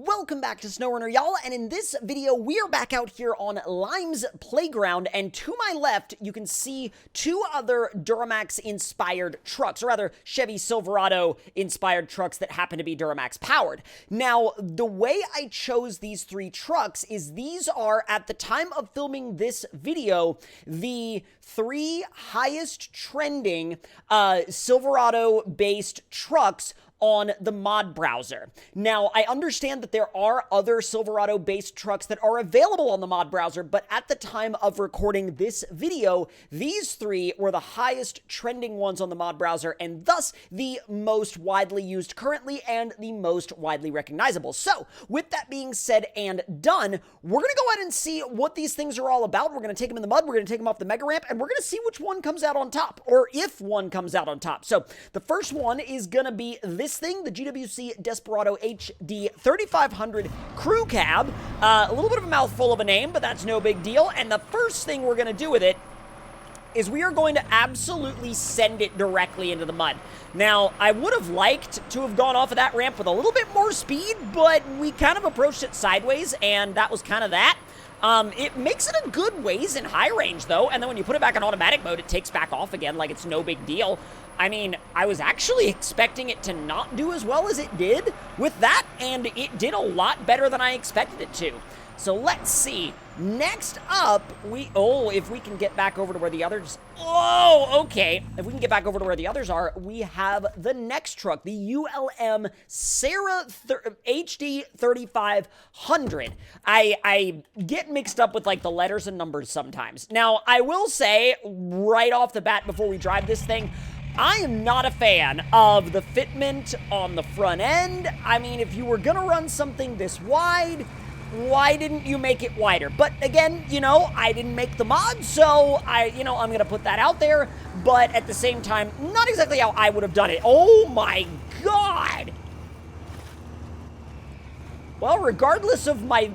Welcome back to SnowRunner, y'all, and in this video, we are back out here on Lime's Playground, and to my left, you can see two other Duramax-inspired trucks, or rather, Chevy Silverado-inspired trucks that happen to be Duramax-powered. Now, the way I chose these three trucks is these are, at the time of filming this video, the three highest trending Silverado-based trucks on the mod browser. Now, I understand that there are other Silverado-based trucks that are available on the mod browser, but at the time of recording this video, these three were the highest trending ones on the mod browser, and thus the most widely used currently and the most widely recognizable. So, with that being said and done, we're gonna go ahead and see what these things are all about. We're gonna take them in the mud, we're gonna take them off the mega ramp, and we're gonna see which one comes out on top, or if one comes out on top. So, the first one is gonna be this thing, the GWC Desperado HD 3500 Crew Cab. A little bit of a mouthful of a name, but that's no big deal. And the first thing we're going to do with it is we are going to absolutely send it directly into the mud. Now, I would have liked to have gone off of that ramp with a little bit more speed, but we kind of approached it sideways, and that was kind of that. It makes it a good ways in high range, though, and then when you put it back in automatic mode, it takes back off again like it's no big deal. I mean, I was actually expecting it to not do as well as it did with that, and it did a lot better than I expected it to. So let's see. Next up, if we can get back over to where the others... Oh, okay. If we can get back over to where the others are, we have the next truck, the ULM Serra HD 3500. I get mixed up with, like, the letters and numbers sometimes. Now, I will say, right off the bat before we drive this thing, I am not a fan of the fitment on the front end. I mean, if you were gonna run something this wide, why didn't you make it wider? But again, you know, I didn't make the mod, so I'm gonna put that out there, but at the same time, not exactly how I would have done it. Oh my God! Well, regardless of my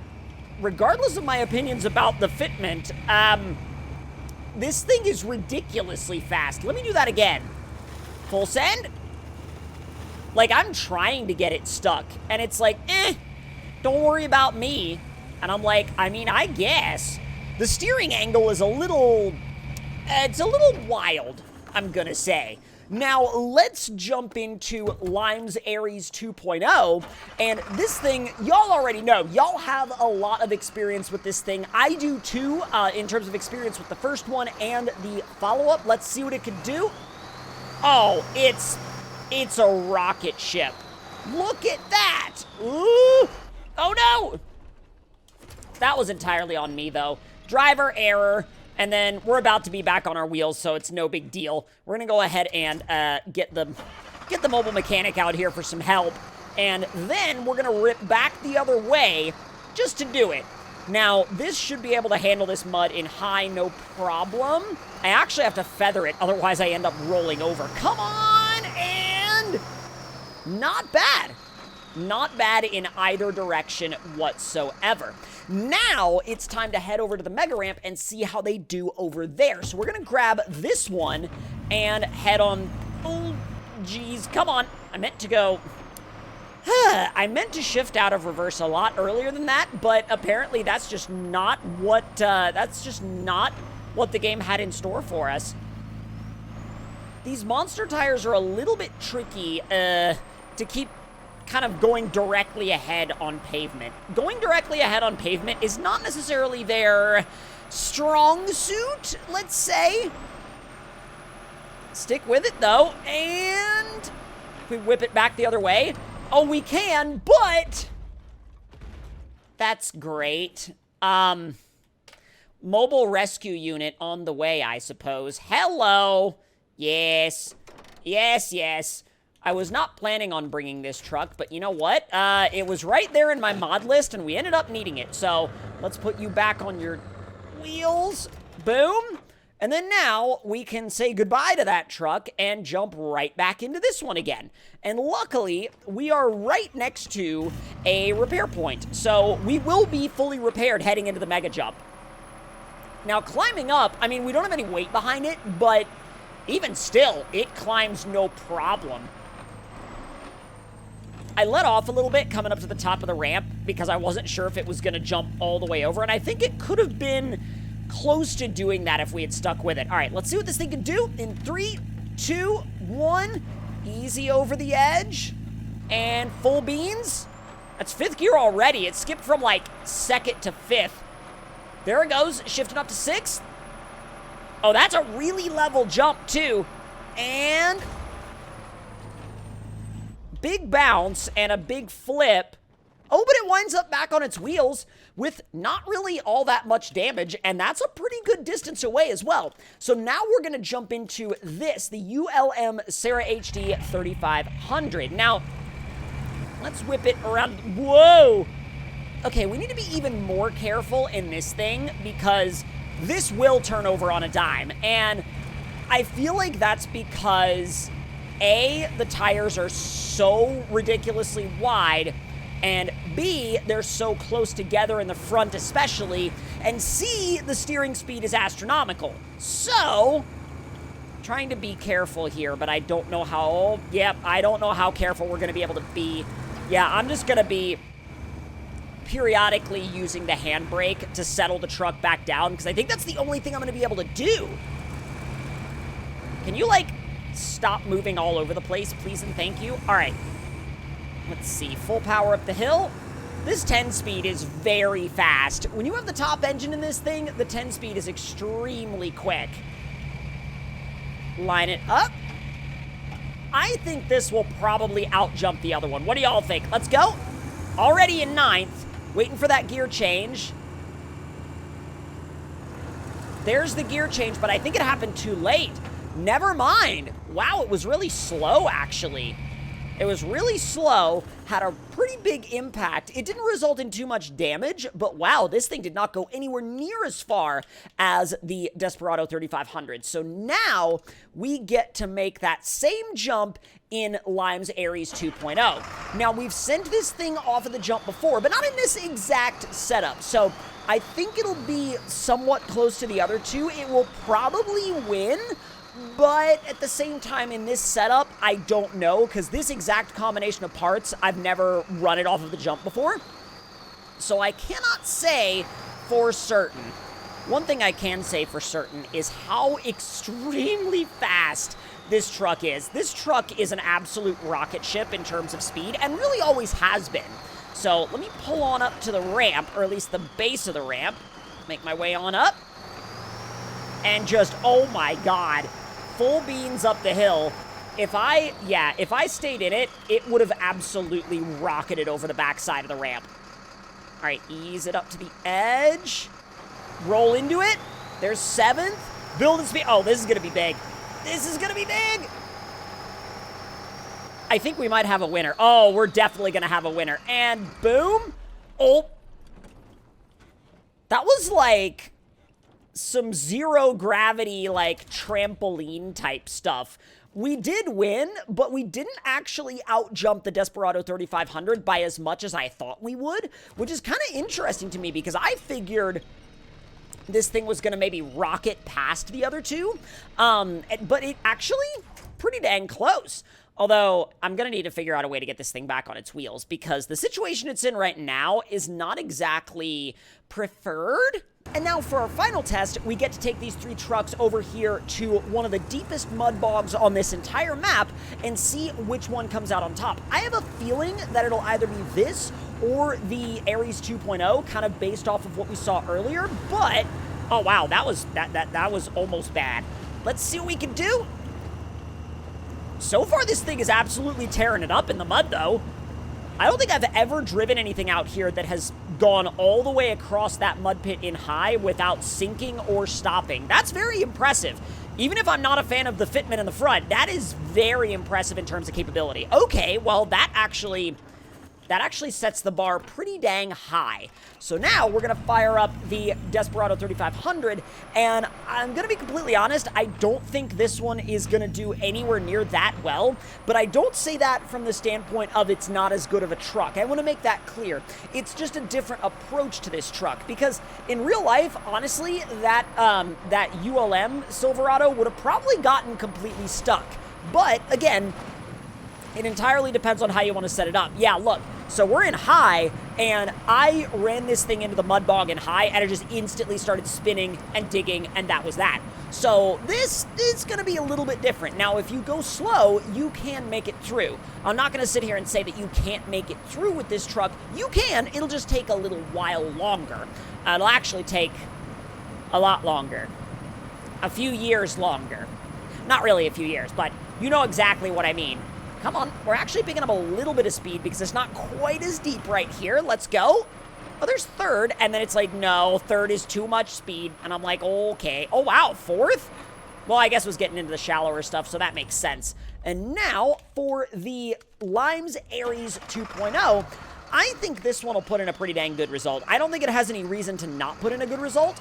opinions about the fitment, this thing is ridiculously fast. Let me do that again. Full send? Like, I'm trying to get it stuck, and it's like, don't worry about me. And I'm like, I mean, I guess. The steering angle is it's a little wild, I'm gonna say. Now, let's jump into Lime's Aries 2.0, and this thing, y'all already know. Y'all have a lot of experience with this thing. I do too, in terms of experience with the first one and the follow-up. Let's see what it could do. Oh, it's a rocket ship. Look at that! Ooh! Oh no! That was entirely on me, though. Driver error, and then we're about to be back on our wheels, so it's no big deal. We're gonna go ahead and get the mobile mechanic out here for some help, and then we're gonna rip back the other way just to do it. Now, this should be able to handle this mud in high, no problem. I actually have to feather it, otherwise I end up rolling over. Come on, and not bad. Not bad in either direction whatsoever. Now, it's time to head over to the mega ramp and see how they do over there. So we're gonna grab this one and head on. Oh, geez, come on. I meant to go... I meant to shift out of reverse a lot earlier than that, but apparently that's just not what the game had in store for us. These monster tires are a little bit tricky to keep kind of going directly ahead on pavement. Going directly ahead on pavement is not necessarily their strong suit, let's say. Stick with it, though, and if we whip it back the other way, oh, we can, but that's great. Mobile rescue unit on the way, I suppose. Hello. Yes. Yes, yes. I was not planning on bringing this truck, but you know what? It was right there in my mod list, and we ended up needing it. So let's put you back on your wheels. Boom. And then now we can say goodbye to that truck and jump right back into this one again. And luckily, we are right next to a repair point. So we will be fully repaired heading into the mega jump. Now, climbing up, I mean, we don't have any weight behind it, but even still, it climbs no problem. I let off a little bit coming up to the top of the ramp because I wasn't sure if it was going to jump all the way over, and I think it could have been close to doing that if we had stuck with it. All right, let's see what this thing can do in 3, 2, 1. Easy over the edge, and full beans. That's 5th gear already. It skipped from, like, 2nd to 5th. There it goes, shifting up to 6th. Oh, that's a really level jump, too. And big bounce and a big flip. Oh, but it winds up back on its wheels with not really all that much damage, and that's a pretty good distance away as well. So now we're going to jump into this, the ULM Serra HD 3500. Now, let's whip it around. Whoa! Okay, we need to be even more careful in this thing because this will turn over on a dime, and I feel like that's because, A, the tires are so ridiculously wide, and B, they're so close together in the front especially, and C, the steering speed is astronomical. So, trying to be careful here, but I don't know how, I don't know how careful we're going to be able to be. Yeah, I'm just going to be periodically using the handbrake to settle the truck back down, because I think that's the only thing I'm going to be able to do. Can you, like, stop moving all over the place, please and thank you? All right. Let's see. Full power up the hill. This 10 speed is very fast. When you have the top engine in this thing, the 10 speed is extremely quick. Line it up. I think this will probably outjump the other one. What do y'all think? Let's go. Already in 9th. Waiting for that gear change. There's the gear change, but I think it happened too late. Never mind. Wow, it was really slow, actually. It was really slow, had a pretty big impact. It didn't result in too much damage, but wow, this thing did not go anywhere near as far as the Desperado 3500. So now we get to make that same jump in Lime's Aries 2.0. Now, we've sent this thing off of the jump before, but not in this exact setup. So I think it'll be somewhat close to the other two. It will probably win, but at the same time, in this setup, I don't know, because this exact combination of parts, I've never run it off of the jump before. So I cannot say for certain. One thing I can say for certain is how extremely fast this truck is. This truck is an absolute rocket ship in terms of speed, and really always has been. So let me pull on up to the ramp, or at least the base of the ramp. Make my way on up. And just, oh my god. Full beans up the hill. If I stayed in it, it would have absolutely rocketed over the backside of the ramp. All right, ease it up to the edge. Roll into it. There's 7th. Build and speed. Oh, this is going to be big. This is going to be big. I think we might have a winner. Oh, we're definitely going to have a winner. And boom. Oh. That was like some zero gravity, like, trampoline type stuff. We did win, but we didn't actually outjump the Desperado 3500 by as much as I thought we would, which is kind of interesting to me because I figured this thing was going to maybe rocket past the other two, but it actually pretty dang close. Although, I'm going to need to figure out a way to get this thing back on its wheels because the situation it's in right now is not exactly preferred. And now for our final test, we get to take these 3 trucks over here to one of the deepest mud bogs on this entire map and see which one comes out on top. I have a feeling that it'll either be this or the Aries 2.0, kind of based off of what we saw earlier, but oh wow, that was almost bad. Let's see what we can do. So far, this thing is absolutely tearing it up in the mud, though. I don't think I've ever driven anything out here that has gone all the way across that mud pit in high without sinking or stopping. That's very impressive. Even if I'm not a fan of the fitment in the front, that is very impressive in terms of capability. Okay, well, that actually sets the bar pretty dang high. So now we're going to fire up the Desperado 3500, and I'm going to be completely honest, I don't think this one is going to do anywhere near that well, but I don't say that from the standpoint of it's not as good of a truck. I want to make that clear. It's just a different approach to this truck, because in real life, honestly, that ULM Silverado would have probably gotten completely stuck. But, again, It entirely depends on how you want to set it up. Yeah, look, so we're in high, and I ran this thing into the mud bog in high, and it just instantly started spinning and digging, and that was that. So this is going to be a little bit different. Now, if you go slow, you can make it through. I'm not going to sit here and say that you can't make it through with this truck. You can. It'll just take a little while longer. It'll actually take a lot longer. A few years longer. Not really a few years, but you know exactly what I mean. Come on, we're actually picking up a little bit of speed because it's not quite as deep right here. Let's go. Oh, there's third, and then it's like, no, third is too much speed. And I'm like, okay. Oh, wow, fourth? Well, I guess it was getting into the shallower stuff, so that makes sense. And now for the Limes Aries 2.0, I think this one will put in a pretty dang good result. I don't think it has any reason to not put in a good result.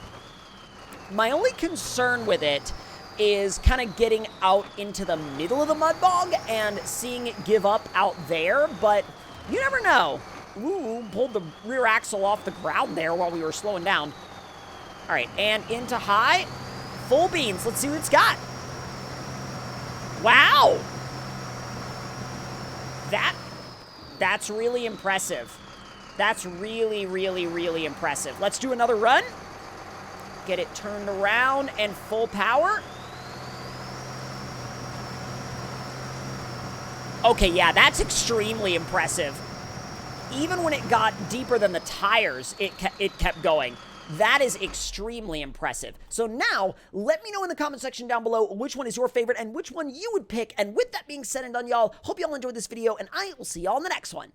My only concern with it is kind of getting out into the middle of the mud bog and seeing it give up out there, but you never know. Ooh, pulled the rear axle off the ground there while we were slowing down. All right, and into high. Full beans. Let's see what it's got. Wow. That's really impressive. That's really, really, really impressive. Let's do another run. Get it turned around and full power. Okay, yeah, that's extremely impressive. Even when it got deeper than the tires, it kept going. That is extremely impressive. So now, let me know in the comment section down below which one is your favorite and which one you would pick. And with that being said and done, y'all, hope y'all enjoyed this video, and I will see y'all in the next one.